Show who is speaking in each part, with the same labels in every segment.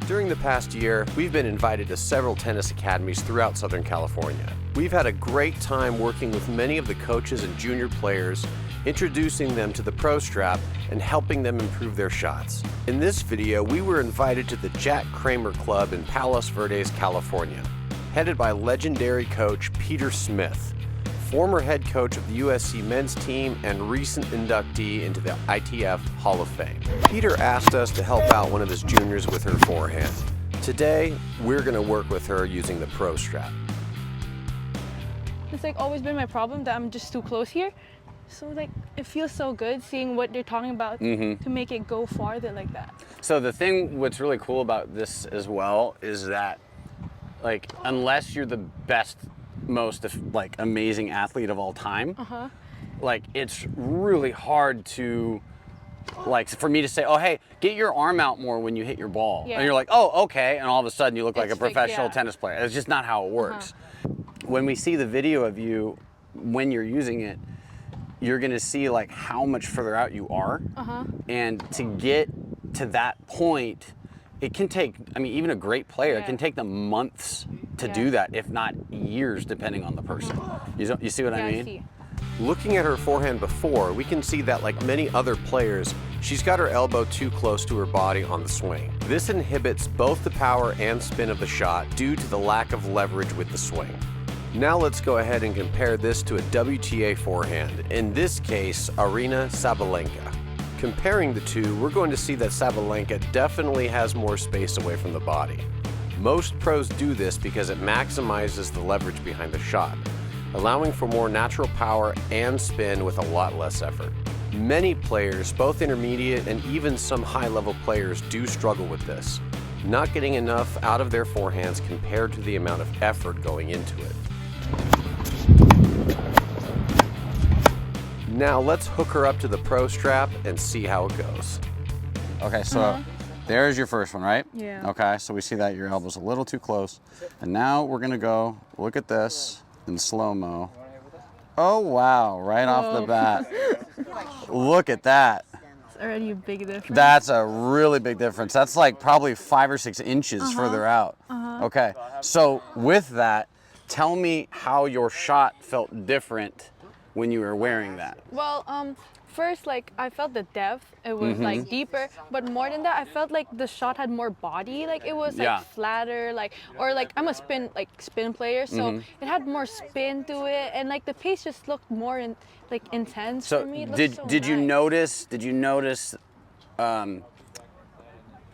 Speaker 1: During the past year, we've been invited to several tennis academies throughout Southern California. We've had a great time working with many of the coaches and junior players, introducing them to the Prostrap and helping them improve their shots. In this video, we were invited to the Jack Kramer Club in Palos Verdes, California, headed by legendary coach Peter Smith, former head coach of the USC men's team and recent inductee into the ITF Hall of Fame. Peter asked us to help out one of his juniors with her forehand. Today, we're going to work with her using the Prostrap.
Speaker 2: It's always been my problem that I'm just too close here. So it feels so good seeing what they're talking about to make it go farther like that.
Speaker 3: So the thing, what's really cool about this as well is that unless you're the best, most amazing athlete of all time, it's really hard to for me to say, oh hey, get your arm out more when you hit your ball, and you're like, oh okay, and all of a sudden you look like a professional tennis player. It's just not how it works. When we see the video of you when you're using it, you're gonna see how much further out you are, and to get to that point, it can take, even a great player, it can take them months to do that, if not years, depending on the person. You see what I mean?
Speaker 2: I see.
Speaker 1: Looking at her forehand before, we can see that like many other players, she's got her elbow too close to her body on the swing. This inhibits both the power and spin of the shot due to the lack of leverage with the swing. Now let's go ahead and compare this to a WTA forehand, in this case, Aryna Sabalenka. Comparing the two, we're going to see that Sabalenka definitely has more space away from the body. Most pros do this because it maximizes the leverage behind the shot, allowing for more natural power and spin with a lot less effort. Many players, both intermediate and even some high-level players, do struggle with this, not getting enough out of their forehands compared to the amount of effort going into it. Now let's hook her up to the Prostrap and see how it goes.
Speaker 3: Okay, so there's your first one, right?
Speaker 2: Yeah.
Speaker 3: Okay, so we see that your elbow's a little too close. And now we're gonna go look at this in slow-mo. Oh wow, right off the bat. Look at that.
Speaker 2: It's already a big difference.
Speaker 3: That's a really big difference. That's probably 5 or 6 inches further out. Okay, so with that, tell me how your shot felt different when you were wearing that.
Speaker 2: Well, first, I felt the depth. It was deeper, but more than that, I felt the shot had more body. It was flatter, I'm a spin player, so it had more spin to it, and the pace just looked more intense
Speaker 3: So
Speaker 2: for me.
Speaker 3: did you notice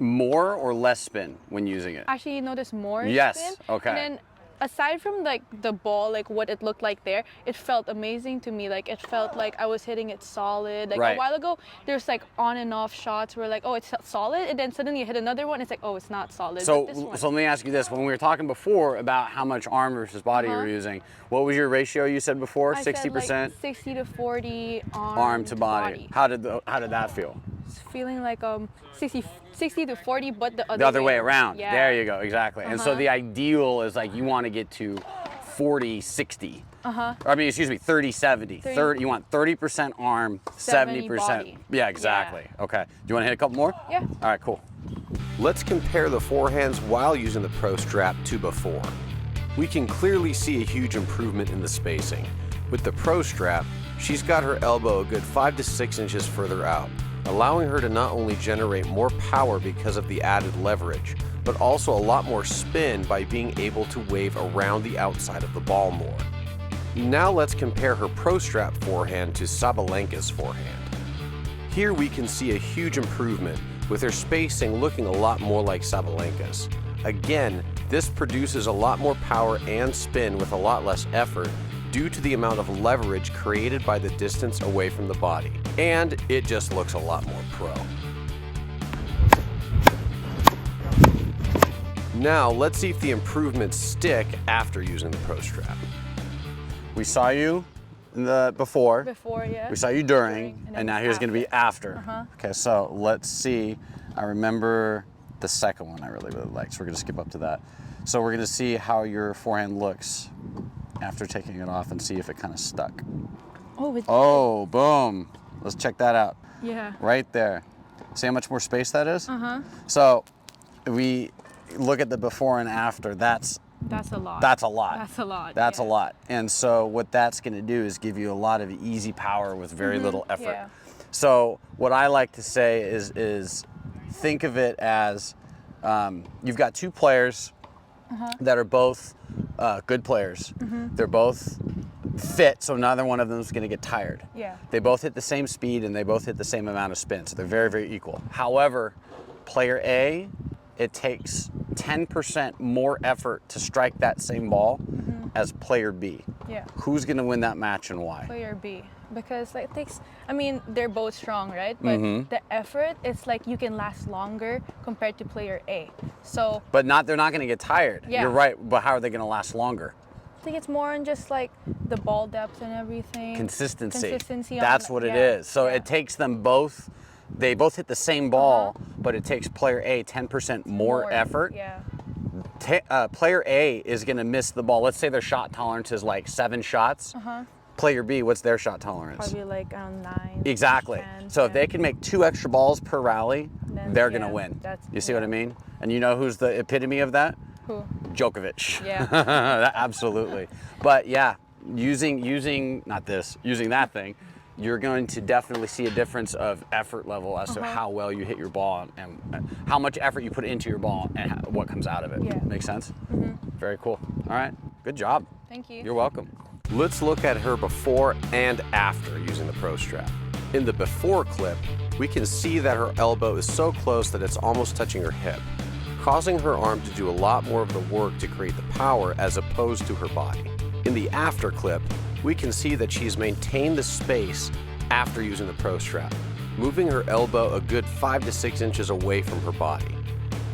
Speaker 3: more or less spin when using it?
Speaker 2: Actually, you noticed more
Speaker 3: Yes.
Speaker 2: spin.
Speaker 3: Okay.
Speaker 2: And then aside from the ball, what it looked like there, it felt amazing to me. It felt like I was hitting it solid.
Speaker 3: Right.
Speaker 2: A while ago, there's on and off shots where oh, it's solid, and then suddenly you hit another one, it's oh, it's not solid.
Speaker 3: So,
Speaker 2: But this one,
Speaker 3: so let me ask you this. When we were talking before about how much arm versus body you were using, what was your ratio you said before?
Speaker 2: I
Speaker 3: 60%?
Speaker 2: said 60 to 40
Speaker 3: arm to body. How did that feel?
Speaker 2: It's feeling 60 to 40, but the
Speaker 3: other way around.
Speaker 2: Yeah.
Speaker 3: There you go, exactly. And so the ideal is you want to get to 40-60. Excuse me, 30-70. 30, you want 30% arm, 70%
Speaker 2: body.
Speaker 3: Yeah, exactly. Yeah. Okay. Do you want to hit a couple more?
Speaker 2: Yeah.
Speaker 3: All right, cool.
Speaker 1: Let's compare the forehands while using the Prostrap to before. We can clearly see a huge improvement in the spacing. With the Prostrap, she's got her elbow a good 5 to 6 inches further out, allowing her to not only generate more power because of the added leverage, but also a lot more spin by being able to wave around the outside of the ball more. Now let's compare her Prostrap forehand to Sabalenka's forehand. Here we can see a huge improvement, with her spacing looking a lot more like Sabalenka's. Again, this produces a lot more power and spin with a lot less effort due to the amount of leverage created by the distance away from the body. And it just looks a lot more pro. Now let's see if the improvements stick after using the Prostrap.
Speaker 3: We saw you in the before.
Speaker 2: Before, yeah.
Speaker 3: We saw you during, and now here's going to be after.
Speaker 2: Uh-huh.
Speaker 3: Okay, so let's see. I remember the second one I really, really liked, so we're going to skip up to that. So we're going to see how your forehand looks after taking it off and see if it kind of stuck.
Speaker 2: Oh,
Speaker 3: boom. Let's check that out.
Speaker 2: Yeah.
Speaker 3: Right there. See how much more space that is?
Speaker 2: Uh-huh.
Speaker 3: So we look at the before and after, that's
Speaker 2: a lot.
Speaker 3: That's a lot.
Speaker 2: That's a lot.
Speaker 3: That's
Speaker 2: yeah.
Speaker 3: a lot. And so what that's going to do is give you a lot of easy power with very little effort.
Speaker 2: Yeah.
Speaker 3: So what I like to say is think of it as you've got two players that are both good players. They're both fit, so neither one of them is going to get tired.
Speaker 2: Yeah.
Speaker 3: They both hit the same speed and they both hit the same amount of spin, so they're very, very equal. However, player A, it takes 10% more effort to strike that same ball as player B.
Speaker 2: Yeah.
Speaker 3: Who's going to win that match and why?
Speaker 2: Player B, because like it takes. I mean, they're both strong, right? But the effort, it's like you can last longer compared to player A. So.
Speaker 3: But they're not going to get tired.
Speaker 2: Yeah.
Speaker 3: You're right. But how are they going to last longer?
Speaker 2: I think it's more on just like the ball depth and everything.
Speaker 3: Consistency.
Speaker 2: Consistency.
Speaker 3: That's what it is. So it takes them both. They both hit the same ball, but it takes player A 10% more effort.
Speaker 2: Yeah.
Speaker 3: Player A is going to miss the ball. Let's say their shot tolerance is like 7 shots. Player B, what's their shot tolerance?
Speaker 2: Probably like around 9.
Speaker 3: Exactly.
Speaker 2: 10,
Speaker 3: so if they can make 2 extra balls per rally,
Speaker 2: then,
Speaker 3: they're going to win. You see what I mean? And you know who's the epitome of that?
Speaker 2: Who?
Speaker 3: Djokovic.
Speaker 2: Yeah.
Speaker 3: Absolutely. But yeah, using that thing, you're going to definitely see a difference of effort level as to how well you hit your ball and how much effort you put into your ball and what comes out of it.
Speaker 2: Yeah.
Speaker 3: Make sense? Very cool. All right. Good job.
Speaker 2: Thank you.
Speaker 3: You're welcome.
Speaker 1: Let's look at her before and after using the Prostrap. In the before clip, we can see that her elbow is so close that it's almost touching her hip, causing her arm to do a lot more of the work to create the power as opposed to her body. In the after clip, we can see that she's maintained the space after using the Prostrap, moving her elbow a good 5 to 6 inches away from her body.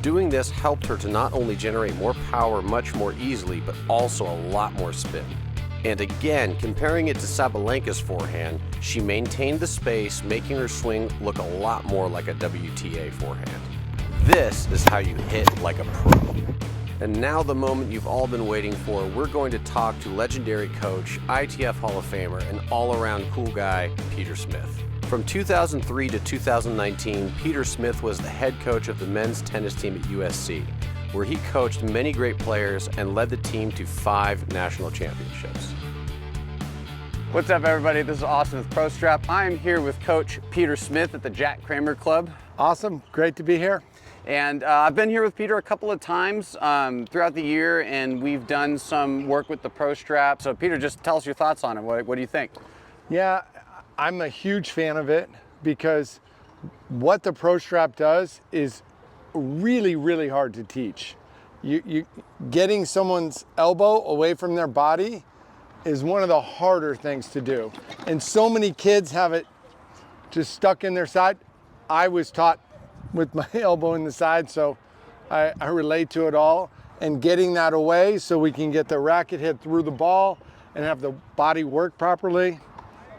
Speaker 1: Doing this helped her to not only generate more power much more easily, but also a lot more spin. And again, comparing it to Sabalenka's forehand, she maintained the space, making her swing look a lot more like a WTA forehand. This is how you hit like a pro. And now the moment you've all been waiting for, we're going to talk to legendary coach, ITF Hall of Famer, and all-around cool guy, Peter Smith. From 2003 to 2019, Peter Smith was the head coach of the men's tennis team at USC, where he coached many great players and led the team to 5 national championships.
Speaker 3: What's up, everybody? This is Austin with Prostrap. I'm here with Coach Peter Smith at the Jack Kramer Club.
Speaker 4: Awesome. Great to be here.
Speaker 3: And I've been here with Peter a couple of times throughout the year, and we've done some work with the Prostrap. So Peter, just tell us your thoughts on it. What do you think?
Speaker 4: Yeah, I'm a huge fan of it because what the Prostrap does is really, really hard to teach. You getting someone's elbow away from their body is one of the harder things to do. And so many kids have it just stuck in their side. I was taught with my elbow in the side, so I relate to it all. And getting that away so we can get the racket hit through the ball and have the body work properly,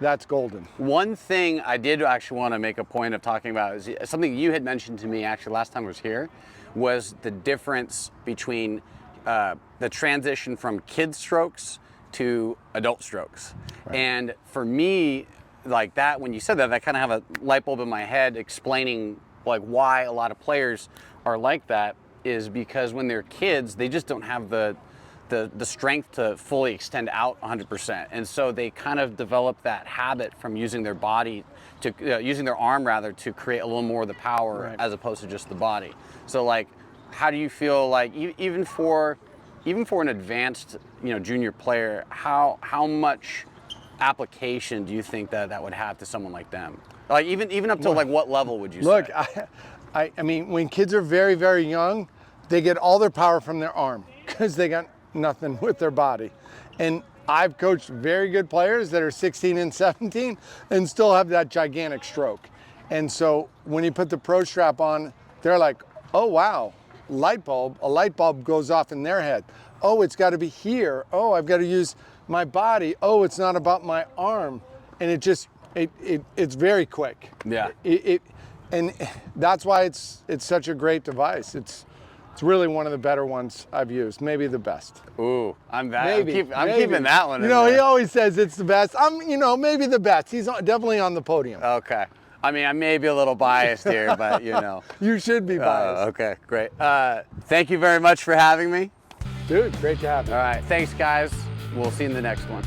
Speaker 4: that's golden.
Speaker 3: One thing I did actually want to make a point of talking about is something you had mentioned to me actually last time I was here, was the difference between the transition from kid strokes to adult strokes. Right. And for me, like that, when you said that, I kind of have a light bulb in my head explaining like why a lot of players are like that, is because when they're kids, they just don't have the strength to fully extend out 100%. And so they kind of develop that habit from using their body to, using their arm rather, to create a little more of the power, right, as opposed to just the body. So like, how do you feel like, even for an advanced, junior player, how much application do you think that would have to someone like them? Like even up to like what level would you say?
Speaker 4: Look, I mean, when kids are very, very young, they get all their power from their arm because they got nothing with their body. And I've coached very good players that are 16 and 17 and still have that gigantic stroke. And so when you put the Prostrap on, they're like, oh wow, a light bulb goes off in their head. Oh, it's got to be here. Oh, I've got to use my body. Oh, it's not about my arm. And it's very quick.
Speaker 3: Yeah.
Speaker 4: And that's why it's such a great device. It's really one of the better ones I've used, maybe the best.
Speaker 3: Ooh, I'm
Speaker 4: maybe.
Speaker 3: keeping that one.
Speaker 4: He always says it's the best. Maybe the best. He's definitely on the podium.
Speaker 3: Okay. I mean, I may be a little biased here, but you know.
Speaker 4: You should be biased.
Speaker 3: Okay, great. Thank you very much for having me.
Speaker 4: Dude, great to have you.
Speaker 3: All right, thanks guys. We'll see you in the next one.